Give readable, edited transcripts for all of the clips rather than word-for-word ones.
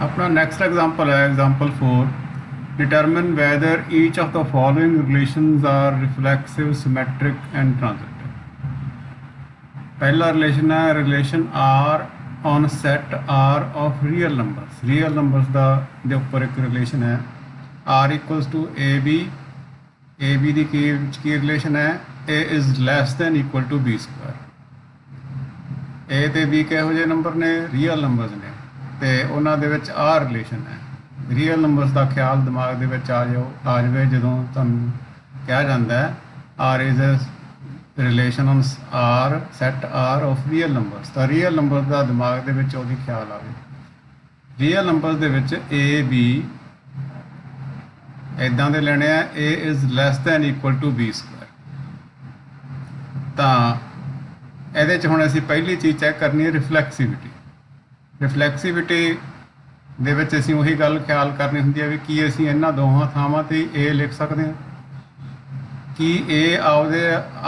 अपना next example है example 4। Determine whether each of the following relations are reflexive, symmetric and transitive. पहला relation है relation R on set R of real numbers. Real numbers का दे उपर एक relation है R equals to A B की relation है A is less than equal to B square. A तो बी किहो जे नंबर ने, रियल नंबर्स ने, तो उन्होंने आ रिलेशन है। रियल नंबर्स का ख्याल दिमाग के आ जाए जो तुहानूं कहा जाता है R is a relation on R set R of real numbers. तो रियल नंबर का दिमाग के ख्याल आए। रियल नंबर्स के ए बी इदा दे लेने a is less than equal to B square. तो ये हुण असीं पहली चीज़ चैक करनी है रिफ्लैक्सीविटी। रिफ्लैक्सीविटी दे विच असीं उही गल ख्याल करनी हुंदी है भी की असीं इन्हां दोहां थावां ते ए लिख सकते हैं कि ए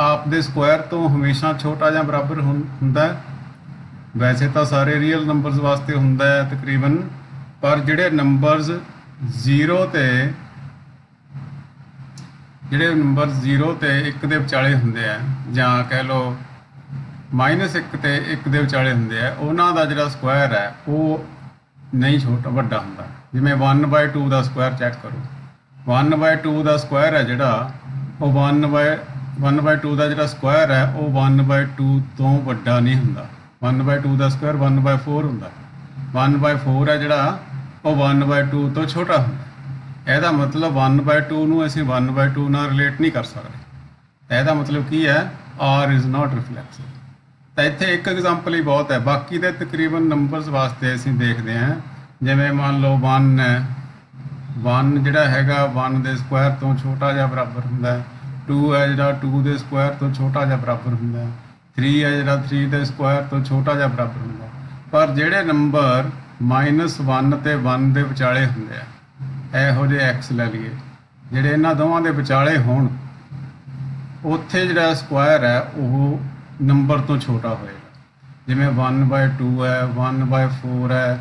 आप दे स्क्वायर तो हमेशा छोटा या बराबर हुंदा है। वैसे तो सारे रियल नंबर्स वास्ते हुंदा है तकरीबन, पर जिहड़े नंबर्स जीरो ते एक दे विचाले हुंदे आ जां कह लो -1 ते 1 दे विचाले हुंदे आ, उन्हां दा जिहड़ा स्क्वायर है वो नहीं छोटा वड्डा हुंदा। जिवें 1/2 का स्क्वायर चैक करो, 1/2 का स्क्वायर है जिहड़ा वो 1/2 का जिहड़ा स्क्वायर है वो 1/2 तो वड्डा नहीं हुंदा। 1/2 का स्क्वायर 1/4 हुंदा। 1/4 है जिहड़ा वो 1/2 तो छोटा हुंदा। ਇਹਦਾ मतलब 1/2 ਨੂੰ ਅਸੀਂ 1/2 ਨਾਲ ਰਿਲੇਟ ਨਹੀਂ ਕਰ ਸਕਦੇ। ਇਹਦਾ मतलब ਕੀ ਹੈ ਆਰ ਇਜ਼ ਨਾਟ ਰਿਫਲੈਕਸਿਵ। ਤਾਂ ਇੱਥੇ ਇੱਕ ਐਗਜ਼ਾਮਪਲ ਹੀ ਬਹੁਤ ਹੈ। ਬਾਕੀ ਦੇ ਤਕਰੀਬਨ ਨੰਬਰਸ ਵਾਸਤੇ ਅਸੀਂ ਦੇਖਦੇ ਹਾਂ ਜਿਵੇਂ ਮੰਨ ਲਓ 1 ਹੈ, 1 ਜਿਹੜਾ ਹੈਗਾ 1 ਦੇ ਸਕੁਆਇਰ ਤੋਂ ਛੋਟਾ ਜਾਂ ਬਰਾਬਰ ਹੁੰਦਾ ਹੈ। 2 ਹੈ ਜਿਹੜਾ 2 ਦੇ ਸਕੁਆਇਰ ਤੋਂ ਛੋਟਾ ਜਾਂ ਬਰਾਬਰ ਹੁੰਦਾ ਹੈ। 3 ਹੈ ਜਿਹੜਾ 3 ਦੇ ਸਕੁਆਇਰ ਤੋਂ ਛੋਟਾ ਜਾਂ ਬਰਾਬਰ ਹੁੰਦਾ। ਪਰ ਜਿਹੜੇ ਨੰਬਰ -1 ਤੇ 1 ਦੇ ਵਿਚਾਲੇ ਹੁੰਦੇ ਆ, ਇਹੋ ਜਿਹੇ ਐਕਸ ਲੈ ਲਈਏ ਜਿਹੜੇ ਇਹਨਾਂ ਦੋਵਾਂ ਦੇ ਵਿਚਾਲੇ ਹੋਣ, ਉੱਥੇ ਜਿਹੜਾ ਸਕੁਆਇਰ ਹੈ ਉਹ ਨੰਬਰ ਤੋਂ ਛੋਟਾ ਹੋਏਗਾ। ਜਿਵੇਂ 1/2 ਹੈ, 1/4 ਹੈ,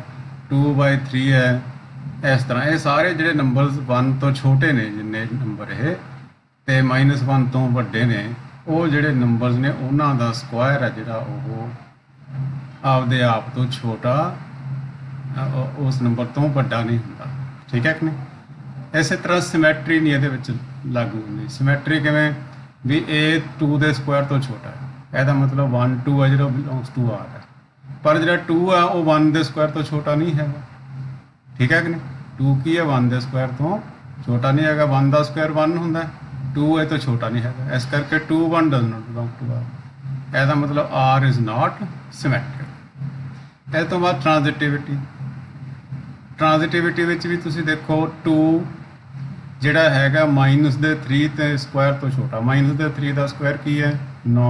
2/3 ਹੈ। ਇਸ ਤਰ੍ਹਾਂ ਇਹ ਸਾਰੇ ਜਿਹੜੇ ਨੰਬਰਸ 1 ਤੋਂ ਛੋਟੇ ਨੇ, ਜਿੰਨੇ ਨੰਬਰ ਇਹ ਤੇ -1 ਤੋਂ ਵੱਡੇ ਨੇ, ਉਹ ਜਿਹੜੇ ਨੰਬਰਸ ਨੇ ਉਹਨਾਂ ਦਾ ਸਕੁਆਇਰ ਹੈ ਜਿਹੜਾ ਉਹ ਆਪਦੇ ਆਪ ਤੋਂ ਛੋਟਾ ਉਸ ਨੰਬਰ ਤੋਂ ਵੱਡਾ ਨਹੀਂ ਹੁੰਦਾ। ठीक है कि नहीं। इस तरह सिमैट्री नहीं ये लागू होंगी। सिमैट्री किमें भी ए 2 के स्क्वायर तो छोटा है, यदा मतलब 1 2 है जो बिलोंग्स टू आर है, पर जो 2 है वो 1 के स्क्वायर तो छोटा नहीं है। ठीक है कि नहीं। 2 की है 1 के स्क्वायर तो छोटा नहीं है। 1 का स्क्वायर 1 होंगे, 2 है तो छोटा नहीं है। इस करके 2 1 does not belong to R. यदा मतलब आर इज़ नॉट सिमैट्रिक। इस तो बाद ट्रांजिटिविटी। ट्रांजिटिविटी भी तुसी देखो 2 जिहड़ा हैगा -3 ते स्क्वायर तो छोटा। -3 का स्क्वायर की है 9,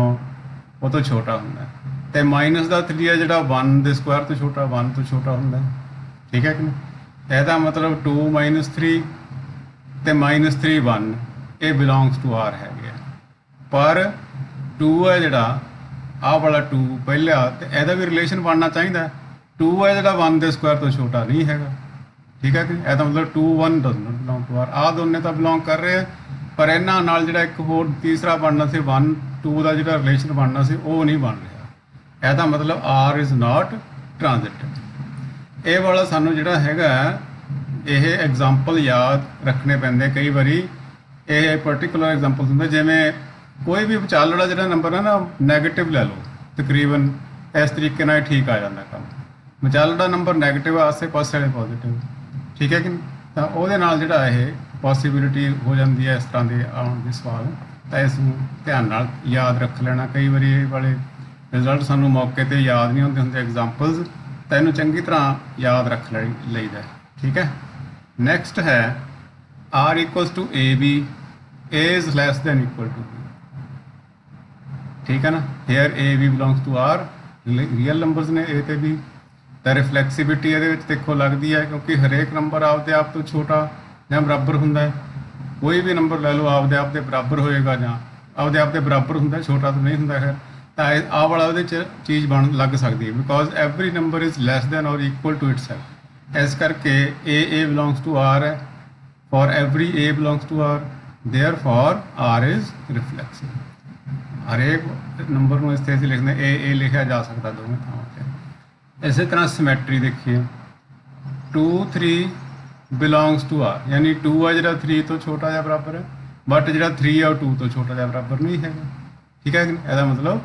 वो तो छोटा होंगे। तो -3 है जिहड़ा 1 के स्क्वायर तो छोटा, 1 तो छोटा होंगे। ठीक है कि नहीं। यदा मतलब 2 -3 ते -3 1 ये बिलोंग्स टू आर है। पर 2 है जिहड़ा आ वाला 2 पहला, तो यदा भी रिलेशन बनना चाहिए। 2 है जो 1 के स्क्वायर तो छोटा नहीं है। ठीक है कि यदा मतलब 2 1 does not belong to R. आ दोनों तो बिलोंग कर रहे हैं, पर इन्हों नाल जिहड़ा एक होर तीसरा बनना से 1 2 का जो रिलेशन बनना से वो नहीं बन रहा। यदा मतलब आर इज़ नॉट ट्रांजिटिव। ये वाला सानू जिहड़ा हैगा ये एग्जाम्पल याद रखने पैंदे। कई बारी ये पर्टिकुलर एग्जाम्पल होंगे जिमें कोई भी विचालड़ा जिहड़ा नंबर है ना नैगेटिव ले लो, तकरीबन इस तरीके नाल ठीक आ जाता काम। विचालड़ा नंबर नैगेटिव आसे पासे वाले पॉजिटिव। ठीक है कि नहीं। तो वो जोड़ा ये पॉसीबिलिटी हो जाती है इस तरह के आने के सवाल। तो इस ध्यान नाल याद रख लेना। कई बार ये वाले रिजल्ट सानू मौके पर याद नहीं होंगे एग्जाम्पल्स, तो इन्हू चंगी तरह याद रख लईदा। ठीक है। नैक्सट है R equals to A b, a is less than equal to b. ठीक है ना। Here a b belongs to R, real numbers ने ए ते बी। तो रिफ्लैक्सीविटी ये देखो लगती है क्योंकि हरेक नंबर आपदे आप तो छोटा या बराबर होंगे। कोई भी नंबर ले लो आपदे आप दे बराबर होएगा या आपदे आप दे बराबर होंगे, छोटा तो नहीं होंगे। खैर तो आ वाला चीज़ बन लग सकती है because every number is less than और इक्वल टू इटसेल्फ। ਇਸ ਕਰਕੇ A ਬਿਲੋਂਗਸ ਟੂ R ਹੈ for every A belongs to R therefore R is reflexive. हरेक नंबर ਨੂੰ ਇਸ ਤੇ ਅਸੀਂ ਲਿਖਦੇ A ਲਿਖਿਆ ਜਾ ਸਕਦਾ ਦੋਵੇਂ ਥਾਵਾਂ ਤੇ। ਇਸੇ ਤਰ੍ਹਾਂ ਸਿਮੈਟਰੀ ਦੇਖੀਏ 2 3 ਬਿਲੋਂਗਸ ਟੂ R यानी 2 ਹੈ ਜਿਹੜਾ 3 ਤੋਂ ਛੋਟਾ ਜਾਂ ਬਰਾਬਰ ਹੈ ਬਟ ਜਿਹੜਾ 3 ਹੈ ਉਹ 2 ਤੋਂ ਛੋਟਾ ਜਾਂ ਬਰਾਬਰ ਨਹੀਂ ਹੈਗਾ। ਠੀਕ ਹੈ ਕਿ ਨਹੀਂ? ਇਹਦਾ ਮਤਲਬ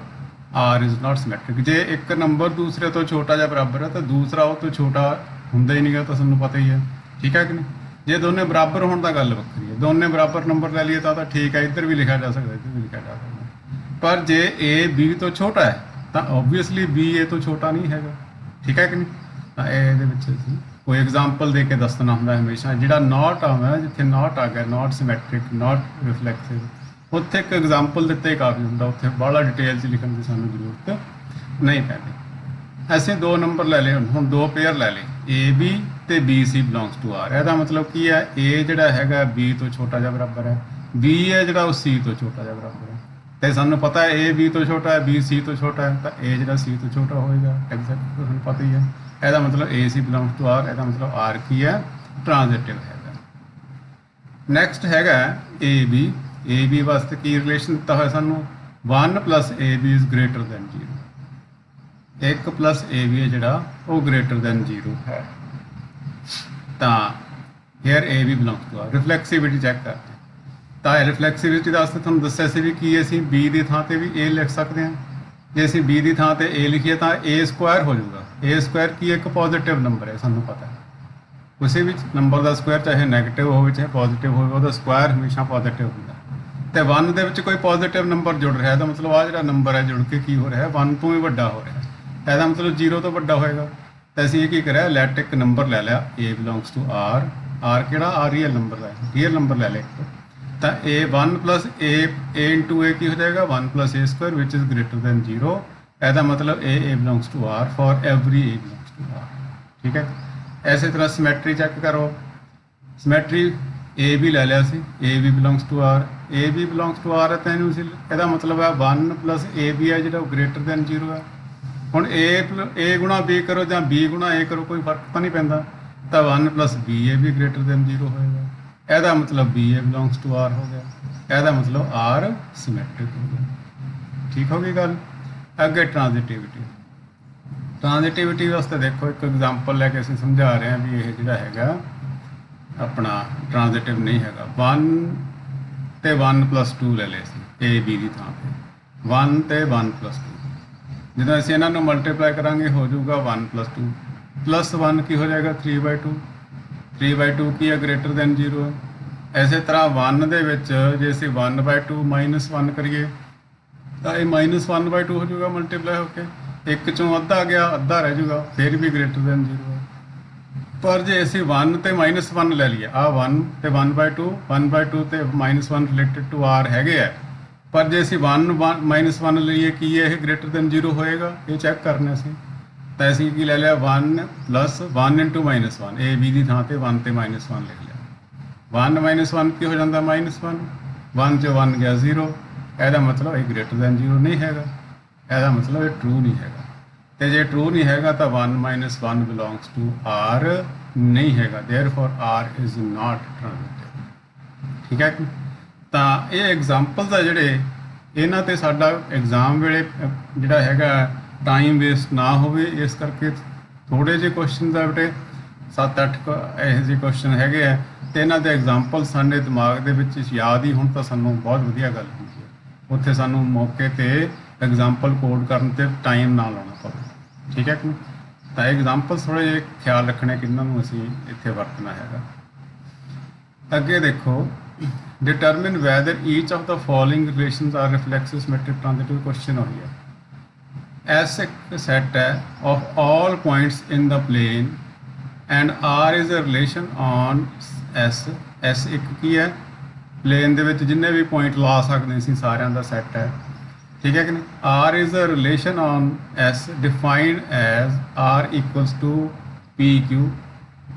R इज नॉट सिमेट्रिक। ਜੇ ਇੱਕ ਨੰਬਰ ਦੂਸਰੇ ਤੋਂ ਛੋਟਾ ਜਾਂ ਬਰਾਬਰ ਹੈ ਤਾਂ ਦੂਸਰਾ ਉਹ ਤੋਂ ਛੋਟਾ ਹੁੰਦਾ ਹੀ ਨਹੀਂਗਾ, ਤਾਂ ਤੁਹਾਨੂੰ ਪਤਾ ਹੀ ਹੈ। ਠੀਕ ਹੈ ਕਿ ਨਹੀਂ? ਜੇ ਦੋਨੇ ਬਰਾਬਰ ਹੋਣ ਤਾਂ ਗੱਲ ਵੱਖਰੀ ਹੈ, ਦੋਨੇ ਬਰਾਬਰ ਨੰਬਰ ਲੈ ਲਈਏ ਤਾਂ ਠੀਕ ਹੈ, ਇੱਧਰ ਵੀ ਲਿਖਿਆ ਜਾ ਸਕਦਾ ਇੱਧਰ ਵੀ ਲਿਖਿਆ ਜਾ ਸਕਦਾ। ਪਰ ਜੇ A B ਤੋਂ ਛੋਟਾ ਹੈ ਤਾਂ ਓਬਵੀਅਸਲੀ B A ਤੋਂ ਛੋਟਾ ਨਹੀਂ ਹੈਗਾ। ਠੀਕ ਹੈ ਕਿ ਨਹੀਂ? ਤਾਂ ਇਹਦੇ ਵਿੱਚ ਅਸੀਂ ਕੋਈ ਐਗਜ਼ਾਮਪਲ ਦੇ ਕੇ ਦੱਸਣਾ ਹੁੰਦਾ ਹਮੇਸ਼ਾ। ਜਿਹੜਾ ਨਾਟ ਆਉਂਦਾ, ਜਿੱਥੇ ਨਾਟ ਆ ਗਿਆ, ਨਾਟ ਸਿਮੈਟ੍ਰਿਕ, ਨਾਟ ਰਿਫਲੈਕਸਿਵ, ਉੱਥੇ ਇੱਕ ਐਗਜ਼ਾਮਪਲ ਦਿੱਤਾ ਹੀ ਕਾਫੀ ਹੁੰਦਾ, ਉੱਥੇ ਬਾਹਲਾ ਡਿਟੇਲ 'ਚ ਲਿਖਣ ਦੀ ਸਾਨੂੰ ਜ਼ਰੂਰਤ ਨਹੀਂ ਪੈਂਦੀ। ਅਸੀਂ ਦੋ ਨੰਬਰ ਲੈ ਲਏ, ਹੁਣ ਦੋ ਪੇਅਰ ਲੈ ਲਏ AB ਤੇ BC ਬਿਲੋਂਗਸ ਟੂ R। ਇਹਦਾ ਮਤਲਬ ਕੀ ਹੈ? A ਜਿਹੜਾ ਹੈਗਾ B ਤੋਂ ਛੋਟਾ ਜਾਂ ਬਰਾਬਰ ਹੈ, B ਹੈ ਜਿਹੜਾ ਉਹ C ਤੋਂ ਛੋਟਾ ਜਾਂ ਬਰਾਬਰ ਹੈ। ਤੇ ਸਾਨੂੰ ਪਤਾ ਹੈ A B ਤੋਂ ਛੋਟਾ ਹੈ, B C ਤੋਂ ਛੋਟਾ ਹੈ, ਤਾਂ A ਜਿਹੜਾ C ਤੋਂ ਛੋਟਾ ਹੋਏਗਾ, ਐਗਜ਼ੈਕਟ ਤੁਹਾਨੂੰ ਪਤਾ ਹੀ ਹੈ। ਇਹਦਾ ਮਤਲਬ AC ਬਿਲੋਂਗਸ ਟੂ R, ਇਹਦਾ ਮਤਲਬ R ਕੀ ਹੈ? ਟ੍ਰਾਂਜ਼ਿਟਿਵ ਹੈਗਾ। ਨੈਕਸਟ ਹੈਗਾ AB। AB ਵਾਸਤੇ ਕੀ ਰਿਲੇਸ਼ਨ ਦਿੱਤਾ ਹੋਇਆ ਸਾਨੂੰ? 1 + AB is greater then 0। 1 + AB ਹੈ ਜਿਹੜਾ ਉਹ ਗ੍ਰੇਟਰ ਦੈਨ 0 ਹੈ। ਤਾਂ here AB belongs to R। Reflexivity check ਕਰਦੇ ਤਾਂ ਰਿਫਲੈਕਸੀਵਿਟੀ ਦਾ ਵਾਸਤੇ ਤੁਹਾਨੂੰ ਦੱਸਿਆ ਸੀ ਵੀ ਕੀ ਅਸੀਂ B ਦੀ ਥਾਂ ਤੇ ਵੀ A ਲਿਖ ਸਕਦੇ ਹਾਂ। ਜੇ ਅਸੀਂ B ਦੀ ਥਾਂ ਤੇ A ਲਿਖੀਏ ਤਾਂ A² ਹੋ ਜਾਊਗਾ। A² ਕੀ ਇੱਕ ਪੋਜ਼ਿਟਿਵ ਨੰਬਰ ਹੈ, ਸਾਨੂੰ ਪਤਾ ਹੈ। ਕਿਸੇ ਵੀ ਨੰਬਰ ਦਾ ਸਕੁਆਇਰ ਚਾਹੇ ਨੈਗੇਟਿਵ ਹੋਵੇ ਚਾਹੇ ਪੋਜ਼ਿਟਿਵ ਹੋਵੇ, ਉਹਦਾ ਸਕੁਆਇਰ ਹਮੇਸ਼ਾ ਪੋਜ਼ਿਟਿਵ ਹੁੰਦਾ। ਤੇ 1 ਦੇ ਵਿੱਚ ਕੋਈ ਪੋਜ਼ਿਟਿਵ ਨੰਬਰ ਜੁੜ ਰਿਹਾ ਤਾਂ ਮਤਲਬ ਆ ਜਿਹੜਾ ਨੰਬਰ ਹੈ ਜੁੜ ਕੇ ਕੀ ਹੋ ਰਿਹਾ? 1 ਤੋਂ ਵੀ ਵੱਡਾ ਹੋ ਰਿਹਾ। ਇਹਦਾ ਮਤਲਬ 0 ਤੋਂ ਵੱਡਾ ਹੋਏਗਾ। ਤਾਂ ਅਸੀਂ ਇਹ ਕੀ ਕਰਿਆ? ਲੈਟ ਇੱਕ ਨੰਬਰ ਲੈ ਲਿਆ A belongs to R। R ਕਿਹੜਾ? R ਰੀਅਲ ਨੰਬਰ ਦਾ ਰੀਅਲ ਨੰਬਰ ਲੈ ਲਿਆ ਇੱਕ। ਤਾਂ A1 + A into A ਕੀ ਹੋ ਜਾਏਗਾ? 1 + A² which is greater then 0। ਇਹਦਾ ਮਤਲਬ A belongs to R for every A belongs to R। ਠੀਕ ਹੈ। ਇਸੇ ਤਰ੍ਹਾਂ ਸਿਮੈਟਰੀ ਚੈੱਕ ਕਰੋ। ਸਿਮੈਟਰੀ AB ਲੈ ਲਿਆ ਸੀ, AB belongs to R। AB belongs to R ਹੈ ਤਾਂ ਇਹਨੂੰ ਅਸੀਂ, ਇਹਦਾ ਮਤਲਬ ਹੈ 1 + AB ਹੈ ਜਿਹੜਾ ਉਹ ਗ੍ਰੇਟਰ ਦੈਨ 0 ਹੈ। ਹੁਣ A ਗੁਣਾ B ਕਰੋ ਜਾਂ B ਗੁਣਾ A ਕਰੋ, ਕੋਈ ਫਰਕ ਤਾਂ ਨਹੀਂ ਪੈਂਦਾ। ਤਾਂ 1 + BA ਵੀ ਗ੍ਰੇਟਰ ਦੈਨ 0 ਹੋਏਗਾ। ਇਹਦਾ ਮਤਲਬ BA ਬਿਲੋਂਗਸ ਟੂ R ਹੋ ਗਿਆ। ਇਹਦਾ ਮਤਲਬ R ਸਿਮੈਟ੍ਰਿਕ ਹੋ ਗਿਆ। ਠੀਕ ਹੋ ਗਈ ਗੱਲ। ਅੱਗੇ ਟ੍ਰਾਂਜ਼ਿਟਿਵਿਟੀ। ਟ੍ਰਾਂਜ਼ਿਟਿਵਿਟੀ ਵਾਸਤੇ ਦੇਖੋ ਇੱਕ ਐਗਜ਼ਾਮਪਲ ਲੈ ਕੇ ਅਸੀਂ ਸਮਝਾ ਰਹੇ ਹਾਂ ਵੀ ਇਹ ਜਿਹੜਾ ਹੈਗਾ ਆਪਣਾ ਟ੍ਰਾਂਜ਼ਿਟਿਵ ਨਹੀਂ ਹੈਗਾ। 1 ਤੇ 1 + 2 ਲੈ ਲਏ ਸੀ A B ਦੀ ਥਾਂ ਤੇ। 1 ਤੇ 1 + 2 ਜਦੋਂ ਅਸੀਂ ਇਹਨਾਂ ਨੂੰ ਮਲਟੀਪਲਾਈ ਕਰਾਂਗੇ ਹੋ ਜਾਊਗਾ 1 + 2 + 1 ਕੀ ਹੋ ਜਾਏਗਾ? 3/2। 3/2 ਕੀ ਹੈ? ਗ੍ਰੇਟਰ ਦੈਨ 0 ਹੈ। ਇਸੇ ਤਰ੍ਹਾਂ 1 ਦੇ ਵਿੱਚ ਜੇ ਅਸੀਂ 1/2 - 1 ਕਰੀਏ ਤਾਂ ਇਹ -1/2 ਹੋ ਜਾਊਗਾ ਮਲਟੀਪਲਾਈ ਹੋ ਕੇ। ਇੱਕ ਚੋਂ ਅੱਧਾ ਗਿਆ, ਅੱਧਾ ਰਹਿ ਜਾਊਗਾ, ਫਿਰ ਵੀ ਗ੍ਰੇਟਰ ਦੈਨ 0 ਹੈ। ਪਰ ਜੇ ਅਸੀਂ 1 ਤੇ -1 ਲੈ ਲਈਏ, ਆ 1 ਤੇ 1/2, 1/2 ਤੇ -1 ਰਿਲੇਟਡ ਟੂ R ਹੈਗੇ ਆ। ਪਰ ਜੇ ਅਸੀਂ 1 -1 ਲਈਏ ਕੀ ਇਹ ਗ੍ਰੇਟਰ ਦੈਨ 0 ਹੋਏਗਾ? ਇਹ ਚੈੱਕ ਕਰਨਾ ਸੀ। ਤਾਂ ਅਸੀਂ ਕੀ ਲੈ ਲਿਆ? 1 + 1 into -1। A B ਦੀ ਥਾਂ ਤੇ 1 ਤੇ -1 ਲਿਖ ਲਿਆ। 1 - 1 ਕੀ ਹੋ ਜਾਂਦਾ? -1। 1 'ਚੋਂ 1 ਗਿਆ 0। ਇਹਦਾ ਮਤਲਬ ਇਹ ਗ੍ਰੇਟਰ ਦੈਨ 0 ਨਹੀਂ ਹੈਗਾ। ਇਹਦਾ ਮਤਲਬ ਇਹ ਟਰੂ ਨਹੀਂ ਹੈਗਾ। ਤੇ ਜੇ ਟਰੂ ਨਹੀਂ ਹੈਗਾ ਤਾਂ 1 - 1 ਬਿਲੋਂਗਸ ਟੂ R ਨਹੀਂ ਹੈਗਾ। Therefore R is not transitive. ਠੀਕ ਹੈ। ਤਾਂ ਇਹ ਐਗਜ਼ਾਮਪਲਸ ਆ ਜਿਹੜੇ, ਇਹਨਾਂ ਤੇ ਸਾਡਾ ਐਗਜ਼ਾਮ ਵੇਲੇ ਜਿਹੜਾ ਹੈਗਾ ਟਾਈਮ ਵੇਸਟ ਨਾ ਹੋਵੇ, ਇਸ ਕਰਕੇ ਥੋੜ੍ਹੇ ਜਿਹੇ ਕੁਐਸਚਨਸ ਆ ਬੇਟੇ, 7-8 ਇਹੋ ਜਿਹੇ ਕੁਐਸਚਨ ਹੈਗੇ ਆ ਤੇ ਇਹਨਾਂ ਦੇ ਐਗਜ਼ਾਮਪਲ ਸਾਡੇ ਦਿਮਾਗ ਦੇ ਵਿੱਚ ਯਾਦ ਹੀ ਹੁਣ ਤਾਂ ਸਾਨੂੰ ਬਹੁਤ ਵਧੀਆ ਗੱਲ ਹੁੰਦੀ ਹੈ। ਉੱਥੇ ਸਾਨੂੰ ਮੌਕੇ ਤੇ ਐਗਜ਼ਾਮਪਲ ਕੋਡ ਕਰਨ ਤੇ ਟਾਈਮ ਨਾ ਲਾਉਣਾ ਪਵੇ। ਠੀਕ ਹੈ ਕਿ ਤਾਂ ਐਗਜ਼ਾਮਪਲ ਥੋੜ੍ਹੇ ਜਿਹੇ ਖਿਆਲ ਰੱਖਣੇ ਕਿਹਨਾਂ ਨੂੰ ਅਸੀਂ ਇੱਥੇ ਵਰਤਣਾ ਹੈਗਾ। ਅੱਗੇ ਦੇਖੋ, determine whether each of the following relations are reflexive symmetric transitive question ਹੋ ਰਹੀ ਹੈ। S ਇੱਕ set ਹੈ of all points in the plane and R is a relation on S। S ਇੱਕ ਕੀ ਹੈ? ਪਲੇਨ ਦੇ ਵਿੱਚ ਜਿੰਨੇ ਵੀ ਪੁਆਇੰਟ ਲਾ ਸਕਦੇ ਸੀ ਸਾਰਿਆਂ ਦਾ ਸੈੱਟ ਹੈ। ਠੀਕ ਹੈ ਕਿ ਨਹੀਂ? R is a relation on S defined as R equals to PQ।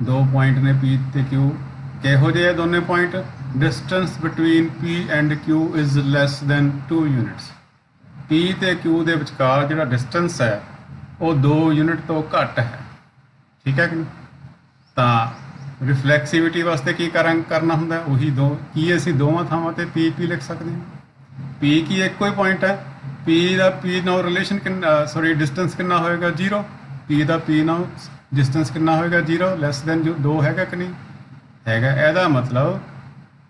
ਦੋ ਪੁਆਇੰਟ ਨੇ P ਤੇ Q। ਕਿਹੋ ਜਿਹੇ ਆ ਦੋਨੇ point? distance between P and Q is less than 2 units। P ਤੇ Q ਦੇ ਵਿਚਕਾਰ ਜਿਹੜਾ ਡਿਸਟੈਂਸ ਹੈ ਉਹ 2 ਯੂਨਿਟ ਤੋਂ ਘੱਟ ਹੈ। ਠੀਕ ਹੈ ਕਿ ਨਹੀਂ? ਤਾਂ ਰਿਫਲੈਕਸਿਵਿਟੀ ਵਾਸਤੇ ਕੀ ਕਰਨਾ ਹੁੰਦਾ ਉਹੀ ਦੋ ਕੀ ਅਸੀਂ ਦੋਵਾਂ ਥਾਵਾਂ ਤੇ ਪੀ ਲਿਖ ਸਕਦੇ ਹਾਂ। ਪੀ ਕੀ ਇੱਕੋ ਹੀ ਪੁਆਇੰਟ ਹੈ, ਪੀ ਦਾ ਪੀ ਨਾਲ ਰਿਲੇਸ਼ਨ ਕਿੰਨਾ ਸੌਰੀ ਡਿਸਟੈਂਸ ਕਿੰਨਾ ਹੋਏਗਾ 0, ਪੀ ਦਾ ਪੀ ਨਾਲ ਡਿਸਟੈਂਸ ਕਿੰਨਾ ਹੋਏਗਾ 0 ਲੈਸ ਦੈਨ 2 ਹੈਗਾ ਕਿ ਨਹੀਂ ਹੈਗਾ। ਇਹਦਾ ਮਤਲਬ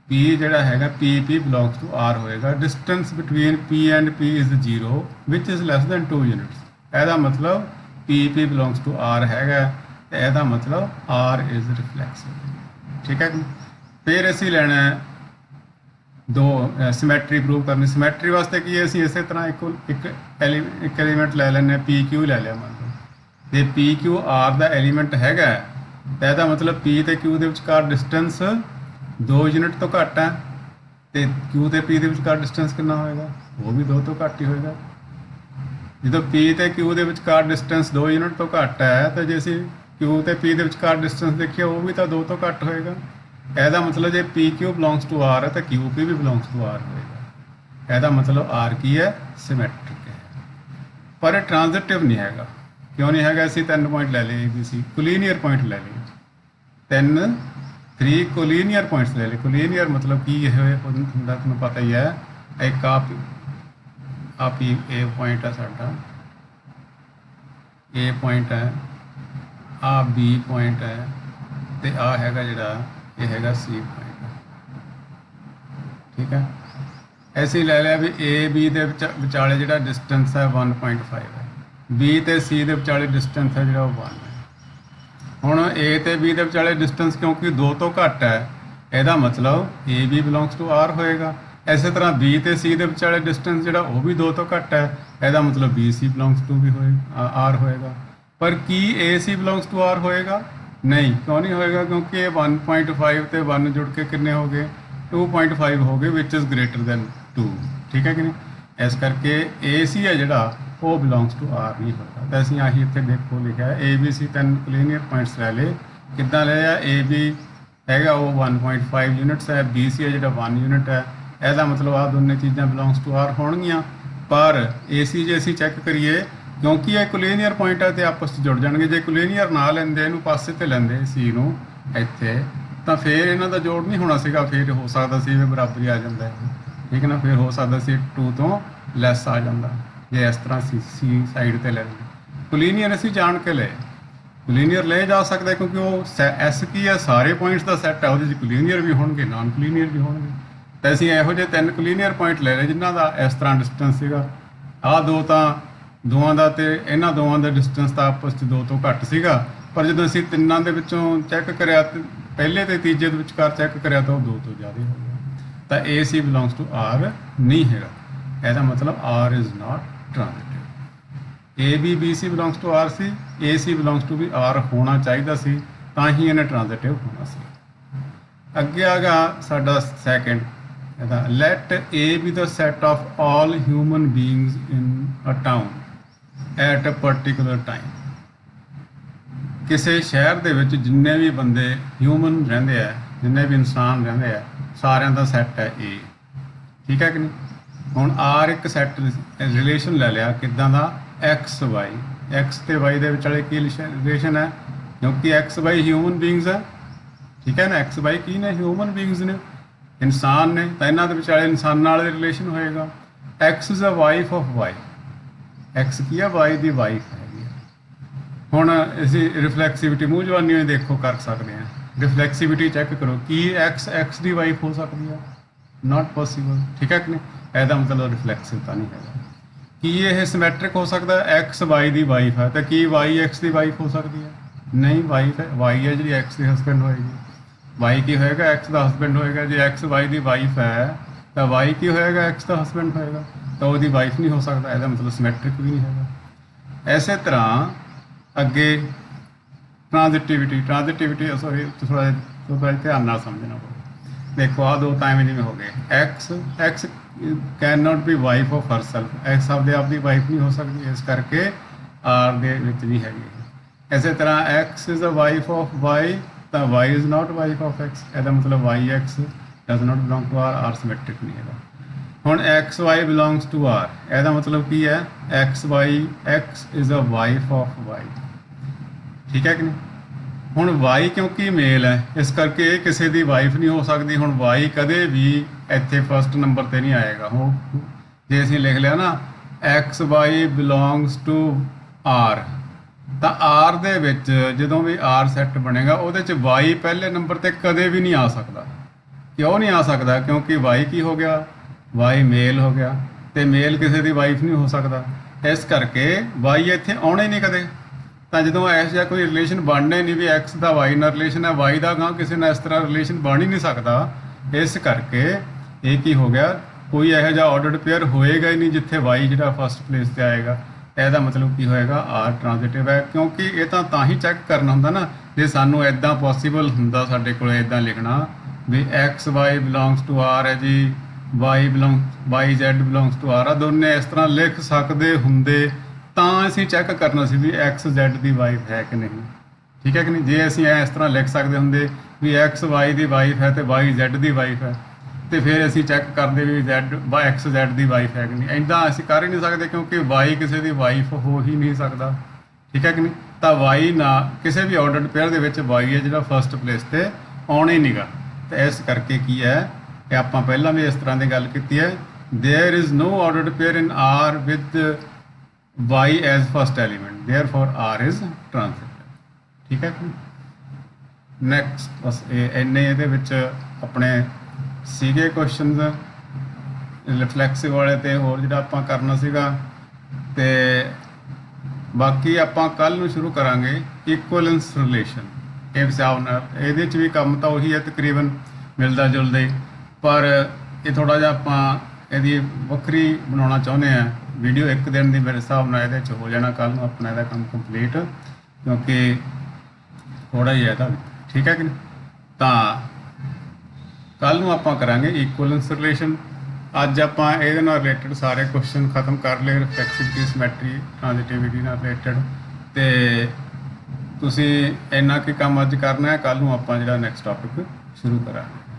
ਪੀ ਜਿਹੜਾ ਹੈਗਾ ਪੀ ਬਿਲੋਂਗਸ ਟੂ ਆਰ ਹੋਏਗਾ। Distance between P and P is 0 which is less than 2 units. ਇਹਦਾ ਮਤਲਬ ਪੀ ਬਿਲੋਂਗਸ ਟੂ ਆਰ ਹੈਗਾ ਤੇ ਇਹਦਾ ਮਤਲਬ ਆਰ ਇਜ਼ ਰਿਫਲੈਕਸਿਵ। ਠੀਕ ਹੈ ਜੀ। ਫਿਰ ਅਸੀਂ ਲੈਣਾ ਦੋ ਸਿਮੈਟਰੀ ਪ੍ਰੂਵ ਕਰਨੀ। ਸਿਮੈਟਰੀ ਵਾਸਤੇ ਕੀ ਹੈ ਅਸੀਂ ਇਸੇ ਤਰ੍ਹਾਂ ਇੱਕ ਐਲੀਮੈਂਟ ਲੈ ਲੈਂਦੇ ਪੀ ਕਿਊ ਲੈ ਲਿਆ ਮੰਨ ਲਓ ਤੇ ਪੀ ਕਿਊ ਆਰ ਦਾ ਐਲੀਮੈਂਟ ਹੈਗਾ ਤਾਂ ਇਹਦਾ ਮਤਲਬ ਪੀ ਤੇ ਕਿਊ ਦੇ ਵਿਚਕਾਰ ਡਿਸਟੈਂਸ 2 ਯੂਨਿਟ ਤੋਂ ਘੱਟ ਹੈ ਤੇ ਕਿਊ ਤੇ ਪੀ ਦੇ ਵਿਚਕਾਰ ਡਿਸਟੈਂਸ ਕਿੰਨਾ ਹੋਏਗਾ ਉਹ ਵੀ 2 ਤੋਂ ਘੱਟ ਹੀ ਹੋਏਗਾ। ਜਦੋਂ ਪੀ ਤੇ ਕਿਊ ਦੇ ਵਿਚਕਾਰ ਡਿਸਟੈਂਸ 2 ਯੂਨਿਟ ਤੋਂ ਘੱਟ ਹੈ ਤਾਂ ਜੇ ਅਸੀਂ ਕਿਊ ਤੇ ਪੀ ਦੇ ਵਿਚਕਾਰ ਡਿਸਟੈਂਸ ਦੇਖੀਏ ਉਹ ਵੀ ਤਾਂ 2 ਤੋਂ ਘੱਟ ਹੋਏਗਾ। ਇਹਦਾ ਮਤਲਬ ਜੇ ਪੀ ਕਿਊ ਬਿਲੋਂਗਸ ਟੂ ਆਰ ਹੈ ਤਾਂ ਕਿਊ ਪੀ ਵੀ ਬਿਲੋਂਗਸ ਟੂ ਆਰ ਹੋਏਗਾ। ਇਹਦਾ ਮਤਲਬ ਆਰ ਕੀ ਹੈ ਸਿਮੈਟ੍ਰਿਕ ਹੈ। ਪਰ ਇਹ ਟ੍ਰਾਂਜ਼ਿਟਿਵ ਨਹੀਂ ਹੈਗਾ। ਕਿਉਂ ਨਹੀਂ ਹੈਗਾ? ਅਸੀਂ 3 ਪੁਆਇੰਟ ਲੈ ਲਏ ABC ਕੋਲੀਨੀਅਰ ਪੁਆਇੰਟ ਲੈ ਲਏ 3 ਕੋਲੀਨੀਅਰ ਪੁਆਇੰਟਸ ਲੈ ਲਏ। ਕੋਲੀਨੀਅਰ ਮਤਲਬ ਕੀ ਇਹ ਹੁੰਦਾ ਤੁਹਾਨੂੰ ਪਤਾ ਹੀ ਹੈ। ਇੱਕ ਆਪ ਹੀ A ਪੁਆਇੰਟ ਹੈ ਸਾਡਾ A ਪੁਆਇੰਟ ਹੈ ਆ B ਪੁਆਇੰਟ ਹੈ ਤੇ ਆ ਹੈਗਾ ਜਿਹੜਾ ਇਹ ਹੈਗਾ C ਪੁਆਇੰਟ। ਠੀਕ ਹੈ। ਅਸੀਂ ਲੈ ਲਿਆ ਵੀ A B ਦੇ ਵਿਚਾਲੇ ਜਿਹੜਾ ਡਿਸਟੈਂਸ ਹੈ 1.5 ਹੈ। B ਤੇ C ਦੇ ਵਿਚਾਲੇ ਡਿਸਟੈਂਸ ਹੈ ਜਿਹੜਾ ਉਹ 1 ਹੈ। ਹੁਣ A ਤੇ B ਦੇ ਵਿਚਾਲੇ ਡਿਸਟੈਂਸ ਕਿਉਂਕਿ 2 ਤੋਂ ਘੱਟ ਹੈ ਇਹਦਾ ਮਤਲਬ AB ਬਿਲੋਂਗਸ ਟੂ R ਹੋਏਗਾ। ਇਸੇ ਤਰ੍ਹਾਂ B ਤੇ C ਦੇ ਵਿਚਾਲੇ ਡਿਸਟੈਂਸ ਜਿਹੜਾ ਉਹ ਵੀ 2 ਤੋਂ ਘੱਟ ਹੈ ਇਹਦਾ ਮਤਲਬ BC ਬਿਲੋਂਗਸ ਟੂ ਵੀ R ਹੋਏਗਾ। ਪਰ ਕੀ AC ਬਿਲੋਂਗਸ ਟੂ R ਹੋਏਗਾ? ਨਹੀਂ। ਕਿਉਂ ਨਹੀਂ ਹੋਏਗਾ? ਕਿਉਂਕਿ ਇਹ 1.5 ਤੇ 1 ਜੁੜ ਕੇ ਕਿੰਨੇ ਹੋ ਗਏ 2.5 ਹੋ ਗਏ ਵਿਚ ਇਜ਼ ਗ੍ਰੇਟਰ ਦੈਨ 2। ਠੀਕ ਹੈ ਕਿ ਨਹੀਂ? ਇਸ ਕਰਕੇ AC ਹੈ ਜਿਹੜਾ ਉਹ ਬਿਲੋਂਗਸ ਟੂ R ਨਹੀਂ ਹੋਏਗਾ। ਤਾਂ ਅਸੀਂ ਆਹੀ ਇੱਥੇ ਦੇਖੋ ਲਿਖਿਆ ABC 3 ਕੋਲੀਨੀਅਰ ਪੁਆਇੰਟਸ ਲੈ ਲਏ। ਕਿੱਦਾਂ ਲਿਆ? AB ਹੈਗਾ ਉਹ 1.5 ਯੂਨਿਟਸ ਹੈ, BC ਹੈ ਜਿਹੜਾ 1 ਯੂਨਿਟ ਹੈ। ਇਹਦਾ ਮਤਲਬ ਆ ਦੋਨੇ ਚੀਜ਼ਾਂ ਬਿਲੋਂਗਸ ਟੂ R ਹੋਣਗੀਆਂ। ਪਰ AC ਜੇ ਅਸੀਂ ਚੈੱਕ ਕਰੀਏ ਕਿਉਂਕਿ ਇਹ ਕੋਲੀਨੀਅਰ ਪੁਆਇੰਟ ਹੈ ਤੇ ਆਪਸ 'ਚ ਜੁੜ ਜਾਣਗੇ। ਜੇ ਕੋਲੀਨੀਅਰ ਨਾ ਲੈਂਦੇ ਇਹਨੂੰ ਪਾਸੇ ਤੇ ਲੈਂਦੇ C ਨੂੰ ਇੱਥੇ ਤਾਂ ਫਿਰ ਇਹਨਾਂ ਦਾ ਜੋੜ ਨਹੀਂ ਹੋਣਾ ਸੀਗਾ। ਫਿਰ ਹੋ ਸਕਦਾ ਸੀ ਵੀ ਬਰਾਬਰੀ ਆ ਜਾਂਦਾ ਹੈ। ਠੀਕ ਹੈ ਨਾ? ਫਿਰ ਹੋ ਸਕਦਾ ਸੀ 2 ਤੋਂ ਲੈਸ ਆ ਜਾਂਦਾ ਜੇ ਇਸ ਤਰ੍ਹਾਂ C ਸਾਈਡ ਤੇ ਲੈ ਲਈਏ। ਕੋਲੀਨੀਅਰ ਅਸੀਂ ਜਾਣ ਕੇ ਲਏ। ਕੋਲੀਨੀਅਰ ਲੈ ਜਾ ਸਕਦਾ ਕਿਉਂਕਿ ਉਹ S ਕੀ ਹੈ ਸਾਰੇ ਪੁਆਇੰਟਸ ਦਾ ਸੈੱਟ ਹੈ। ਉਹਦੇ 'ਚ ਕੋਲੀਨੀਅਰ ਵੀ ਹੋਣਗੇ ਨਾਨ ਕੋਲੀਨੀਅਰ ਵੀ ਹੋਣਗੇ। ਤਾਂ ਅਸੀਂ ਇਹੋ ਜਿਹੇ 3 ਕੋਲੀਨੀਅਰ ਪੁਆਇੰਟ ਲੈ ਲਏ ਜਿਨ੍ਹਾਂ ਦਾ ਇਸ ਤਰ੍ਹਾਂ ਡਿਸਟੈਂਸ ਸੀਗਾ। ਆਹ ਦੋ ਤਾਂ ਦੋਵਾਂ ਦਾ ਤੇ ਇਹਨਾਂ ਦੋਵਾਂ ਦਾ ਡਿਸਟੈਂਸ ਤਾਂ ਆਪਸ 'ਚ 2 ਤੋਂ ਘੱਟ ਸੀਗਾ। ਪਰ ਜਦੋਂ ਅਸੀਂ ਤਿੰਨਾਂ ਦੇ ਵਿੱਚੋਂ ਚੈੱਕ ਕਰਿਆ ਤੇ ਪਹਿਲੇ ਤੇ ਤੀਜੇ ਦੇ ਵਿਚਕਾਰ ਚੈੱਕ ਕਰਿਆ ਤਾਂ ਉਹ 2 ਤੋਂ ਜ਼ਿਆਦਾ ਹੋ ਗਿਆ। ਤਾਂ AC ਬਿਲੋਂਗਸ ਟੂ R ਨਹੀਂ ਹੈਗਾ। ਇਹਦਾ ਮਤਲਬ R is not transitive. AB BC belongs to R ਸੀ, AC ਬਿਲੋਂਗਸ ਟੂ ਵੀ R ਹੋਣਾ ਚਾਹੀਦਾ ਸੀ ਤਾਂ ਹੀ ਇਹਨੇ ਟ੍ਰਾਂਜ਼ਿਟਿਵ ਹੋਣਾ ਸੀ। ਅੱਗੇ ਆ ਗਿਆ ਸਾਡਾ ਸੈਕਿੰਡ ਇਹਦਾ light A be the set of all human beings in a town at a particular time। ਕਿਸੇ ਸ਼ਹਿਰ ਦੇ ਵਿੱਚ ਜਿੰਨੇ ਵੀ ਬੰਦੇ ਹਿਊਮਨ ਰਹਿੰਦੇ ਆ ਜਿੰਨੇ ਵੀ ਇਨਸਾਨ ਰਹਿੰਦੇ ਆ ਸਾਰਿਆਂ ਦਾ ਸੈੱਟ ਹੈ A। ਠੀਕ ਹੈ ਕਿ ਨਹੀਂ? ਹੁਣ R ਇੱਕ ਸੈੱਟ ਰਿਲੇਸ਼ਨ ਲੈ ਲਿਆ ਕਿੱਦਾਂ ਦਾ X Y ਤੇ Y ਦੇ ਵਿਚਾਲੇ ਕੀ ਰਿਲੇਸ਼ਨ ਹੈ ਕਿਉਂਕਿ X Y ਹਿਊਮਨ ਬੀਇੰਗਸ ਹੈ। ਠੀਕ ਹੈ ਨਾ? X Y ਕੀ ਨੇ? ਹਿਊਮਨ ਬੀਇੰਗਸ ਨੇ, ਇਨਸਾਨ ਨੇ। ਤਾਂ ਇਹਨਾਂ ਦੇ ਵਿਚਾਲੇ ਇਨਸਾਨਾਂ ਨਾਲ ਰਿਲੇਸ਼ਨ ਹੋਏਗਾ। X is a wife of Y। X ਕੀ ਹੈ? Y ਦੀ ਵਾਈਫ ਹੈਗੀ ਹੈ। ਹੁਣ ਅਸੀਂ ਰਿਫਲੈਕਸਿਵਿਟੀ ਮੂੰਹ ਜਵਾਨੀ ਹੋਈ ਦੇਖੋ ਕਰ ਸਕਦੇ ਹਾਂ। ਰਿਫਲੈਕਸਿਵਿਟੀ ਚੈੱਕ ਕਰੋ ਕੀ X ਦੀ ਵਾਈਫ ਹੋ ਸਕਦੀ ਹੈ? Not possible. ਠੀਕ ਹੈ ਕਿ ਨਹੀਂ? ਇਹਦਾ ਮਤਲਬ ਰਿਫਲੈਕਸਿਵ ਤਾਂ ਨਹੀਂ ਹੈਗਾ। ਕੀ ਇਹ ਸਿਮੈਟ੍ਰਿਕ ਹੋ ਸਕਦਾ? X Y ਦੀ ਵਾਈਫ ਹੈ ਤਾਂ ਕੀ Y X ਦੀ ਵਾਈਫ ਹੋ ਸਕਦੀ ਹੈ? ਨਹੀਂ। ਵਾਈਫ ਹੈ Y ਹੈ ਜਿਹੜੀ X ਦੀ ਹਸਬੈਂਡ ਹੋਏਗੀ। Y ਕੀ ਹੋਏਗਾ? X ਦਾ ਹਸਬੈਂਡ ਹੋਏਗਾ। ਜੇ X Y ਦੀ ਵਾਈਫ ਹੈ ਤਾਂ Y ਕੀ ਹੋਏਗਾ? X ਦਾ ਹਸਬੈਂਡ ਹੋਏਗਾ। ਤਾਂ ਉਹਦੀ ਵਾਈਫ ਨਹੀਂ ਹੋ ਸਕਦਾ। ਇਹਦਾ ਮਤਲਬ ਸਿਮੈਟ੍ਰਿਕ ਵੀ ਨਹੀਂ ਹੈਗਾ। ਇਸੇ ਤਰ੍ਹਾਂ ਅੱਗੇ ਟ੍ਰਾਂਜ਼ਿਟਿਵਿਟੀ ਸੌਰੀ ਥੋੜ੍ਹਾ ਧਿਆਨ ਨਾਲ ਸਮਝਣਾ ਪਊ। ਦੇਖੋ ਆਹ ਦੋ ਤਾਂ ਐਵੇਂ ਜਿਵੇਂ ਹੋ ਗਏ X can not be wife of herself. X ਆਪਦੇ ਆਪ ਦੀ ਵਾਈਫ ਨਹੀਂ ਹੋ ਸਕਦੀ ਇਸ ਕਰਕੇ R ਦੇ ਵਿੱਚ ਵੀ ਹੈਗੀ। ਇਸੇ ਤਰ੍ਹਾਂ X is a wife of Y ਤਾਂ Y is not wife of X। ਇਹਦਾ ਮਤਲਬ Y X does not belong to R symmetric ਨਹੀਂ ਹੈਗਾ। ਹੁਣ X Y belongs to R ਇਹਦਾ ਮਤਲਬ ਕੀ ਹੈ? X is a wife of Y। ਠੀਕ ਹੈ ਕਿ ਨਹੀਂ? ਹੁਣ y ਕਿਉਂਕਿ ਮੇਲ ਹੈ, ਇਸ ਕਰਕੇ ਇਹ ਕਿਸੇ ਦੀ ਵਾਈਫ ਨਹੀਂ ਹੋ ਸਕਦੀ। ਹੁਣ y ਕਦੇ ਵੀ ਇੱਥੇ ਫਸਟ ਨੰਬਰ ਤੇ ਨਹੀਂ ਆਏਗਾ। ਹੁਣ ਜੇ ਅਸੀਂ ਲਿਖ ਲਿਆ ਨਾ X Y belongs to r, ਤਾਂ r ਦੇ ਵਿੱਚ ਜਦੋਂ ਵੀ r ਸੈੱਟ ਬਣੇਗਾ ਉਹਦੇ 'ਚ y ਪਹਿਲੇ ਨੰਬਰ ਤੇ ਕਦੇ ਵੀ ਨਹੀਂ ਆ ਸਕਦਾ। ਕਿਉਂ ਨਹੀਂ ਆ ਸਕਦਾ? ਕਿਉਂਕਿ y ਕੀ ਹੋ ਗਿਆ, y ਮੇਲ ਹੋ ਗਿਆ, ਤੇ ਮੇਲ ਕਿਸੇ ਦੀ ਵਾਈਫ ਨਹੀਂ ਹੋ ਸਕਦਾ। ਇਸ ਕਰਕੇ y ਇੱਥੇ ਆਉਣਾ ਹੀ ਨਹੀਂ ਕਦੇ। ਤਾਂ ਜਦੋਂ ਐਸ ਜਿਹਾ ਕੋਈ ਰਿਲੇਸ਼ਨ ਬਣਨਾ ਹੀ ਨਹੀਂ ਵੀ x ਦਾ y ਨਾਲ ਰਿਲੇਸ਼ਨ ਹੈ, y ਦਾ ਗਾਂ ਕਿਸੇ ਨਾਲ ਇਸ ਤਰ੍ਹਾਂ ਰਿਲੇਸ਼ਨ ਬਣ ਹੀ ਨਹੀਂ ਸਕਦਾ। ਇਸ ਕਰਕੇ ਇਹ ਕੀ ਹੋ ਗਿਆ, ਕੋਈ ਇਹੋ ਜਿਹਾ ਆਰਡਰਡ ਪੇਅਰ ਹੋਏਗਾ ਹੀ ਨਹੀਂ ਜਿੱਥੇ y ਜਿਹੜਾ ਫਸਟ ਪਲੇਸ ਤੇ ਆਏਗਾ। ਇਹਦਾ ਮਤਲਬ ਕੀ ਹੋਏਗਾ, r ਟ੍ਰਾਂਜ਼ਿਟਿਵ ਹੈ। ਕਿਉਂਕਿ ਇਹ ਤਾਂ ਹੀ ਚੈੱਕ ਕਰਨਾ ਹੁੰਦਾ ਨਾ ਜੇ ਸਾਨੂੰ ਇੱਦਾਂ ਪੋਸੀਬਲ ਹੁੰਦਾ ਸਾਡੇ ਕੋਲ ਇੱਦਾਂ ਲਿਖਣਾ ਵੀ X Y belongs to r ਹੈ ਜੀ, Y Z belongs to r ਆ, ਦੋਨੇ ਇਸ ਤਰ੍ਹਾਂ ਲਿਖ ਸਕਦੇ ਹੁੰਦੇ ਤਾਂ ਅਸੀਂ ਚੈੱਕ ਕਰਨਾ ਸੀ ਵੀ ਐਕਸ ਜ਼ੈਡ ਦੀ ਵਾਈਫ ਹੈ ਕਿ ਨਹੀਂ। ਠੀਕ ਹੈ ਕਿ ਨਹੀਂ? ਜੇ ਅਸੀਂ ਇਸ ਤਰ੍ਹਾਂ ਲਿਖ ਸਕਦੇ ਹੁੰਦੇ ਵੀ ਐਕਸ ਵਾਈ ਦੀ ਵਾਈਫ ਹੈ ਤੇ ਵਾਈ ਜ਼ੈਡ ਦੀ ਵਾਈਫ ਹੈ, ਤੇ ਫਿਰ ਅਸੀਂ ਚੈੱਕ ਕਰਦੇ ਵੀ ਜ਼ੈਡ ਐਕਸ ਜ਼ੈਡ ਦੀ ਵਾਈਫ ਹੈ ਕਿ ਨਹੀਂ। ਇੱਦਾਂ ਅਸੀਂ ਕਰ ਹੀ ਨਹੀਂ ਸਕਦੇ ਕਿਉਂਕਿ ਵਾਈ ਕਿਸੇ ਦੀ ਵਾਈਫ ਹੋ ਹੀ ਨਹੀਂ ਸਕਦਾ। ਠੀਕ ਹੈ ਕਿ ਨਹੀਂ? ਤਾਂ ਵਾਈ ਨਾ ਕਿਸੇ ਵੀ ਆਰਡਰਡ ਪੇਅਰ ਦੇ ਵਿੱਚ ਵਾਈ ਹੈ ਜਿਹੜਾ ਫਸਟ ਪਲੇਸ ਤੇ ਆਉਣਾ ਹੀ ਨਹੀਂਗਾ। ਤੇ ਇਸ ਕਰਕੇ ਕੀ ਹੈ ਕਿ ਆਪਾਂ ਪਹਿਲਾਂ ਵੀ ਇਸ ਤਰ੍ਹਾਂ ਦੀ ਗੱਲ ਕੀਤੀ ਹੈ, there is no ordered pair in r with y as first element, therefore r is transitive। ਠੀਕ ਹੈ। ਨੈਕਸਟ ਬਸ ਇੰਨੇ ਇਹਦੇ ਵਿੱਚ ਆਪਣੇ ਸੀਗੇ ਕੁਐਸਚਨਸ ਰਿਫਲੈਕਸਿਵ ਵਾਲੇ ਤੇ ਹੋਰ ਜਿਹੜਾ ਆਪਾਂ ਕਰਨਾ ਸੀਗਾ। ਤੇ ਬਾਕੀ ਆਪਾਂ ਕੱਲ ਨੂੰ ਸ਼ੁਰੂ ਕਰਾਂਗੇ ਇਕੁਅਲੈਂਸ ਰਿਲੇਸ਼ਨ। ਇਹ ਹਿਸਾਬ ਨਾਲ ਇਹਦੇ 'ਚ ਵੀ ਕੰਮ ਤਾਂ ਉਹੀ ਹੈ ਤਕਰੀਬਨ ਮਿਲਦਾ ਜੁਲਦਾ ਹੀ, ਪਰ ਇਹ ਥੋੜ੍ਹਾ ਜਿਹਾ ਆਪਾਂ ਇਹਦੀ ਵੱਖਰੀ ਬਣਾਉਣਾ ਚਾਹੁੰਦੇ ਹਾਂ ਵੀਡੀਓ। ਇੱਕ ਦਿਨ ਦੀ ਮੇਰੇ ਹਿਸਾਬ ਨਾਲ ਇਹਦੇ 'ਚ ਹੋ ਜਾਣਾ ਕੱਲ ਨੂੰ ਆਪਣਾ ਇਹਦਾ ਕੰਮ ਕੰਪਲੀਟ, ਕਿਉਂਕਿ ਥੋੜ੍ਹਾ ਹੀ ਹੈ ਤਾਂ। ਠੀਕ ਹੈ ਕਿ ਨਹੀਂ? ਤਾਂ ਕੱਲ ਨੂੰ ਆਪਾਂ ਕਰਾਂਗੇ ਇਕੁਅਲੈਂਸ ਰਿਲੇਸ਼ਨ। ਅੱਜ ਆਪਾਂ ਇਹਦੇ ਨਾਲ ਰਿਲੇਟਡ ਸਾਰੇ ਕੁਐਸਚਨ ਖਤਮ ਕਰ ਲਏ, ਰਿਫਲੈਕਸਿਵਿਟੀ, ਸਿਮੈਟਰੀ, ਟ੍ਰਾਂਜ਼ਿਟਿਵਿਟੀ ਨਾਲ ਰਿਲੇਟਡ। ਤੇ ਤੁਸੀਂ ਇੰਨਾ ਕੀ ਕੰਮ ਅੱਜ ਕਰਨਾ ਹੈ, ਕੱਲ ਨੂੰ ਆਪਾਂ ਜਿਹੜਾ ਨੈਕਸਟ ਟੌਪਿਕ ਸ਼ੁਰੂ ਕਰਾਂਗੇ।